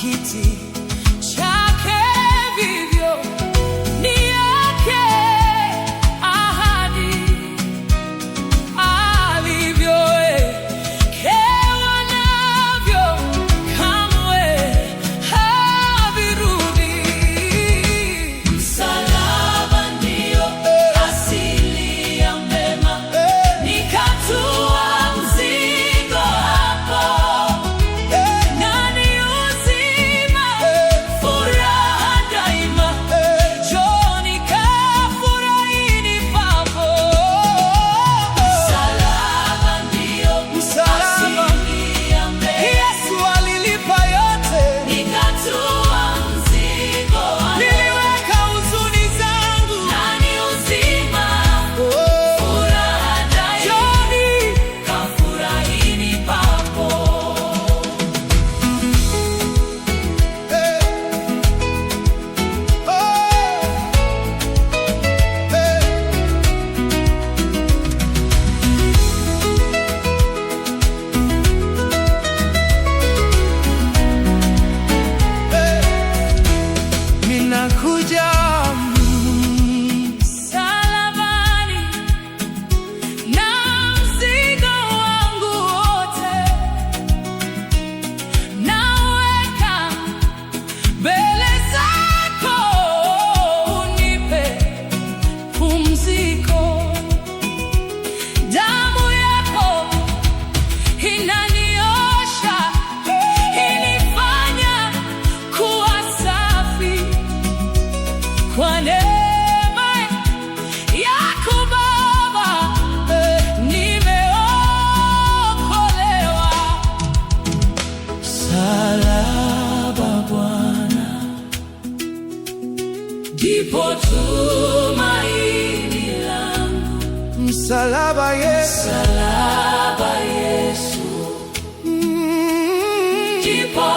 kiti chake, vivyo ni yake ahadi alivyowekewa navyo, kamwe havirudi. Msalaba ndio asili ya mema, nikatua mzigo hapo, na ni uzima, furaha daima. Njooni kafurahini papo. Msalaba ndio asili ya mema, Yesu alilipa yote, nikatua mzigo wangu, niliweka huzuni zangu, na ni uzima, furaha daima. Njooni kafurahini papo. Ninakuja msalabani na mzigo wangu wote, nauweka mbele zako, unipe pumziko. Damu yako inaniosha, inifanya kuwa safi. Kwa neema yako Baba, nimeokolewa. Msalaba Bwana, ndipo tumaini langu. Msalaba Yesu, ndipo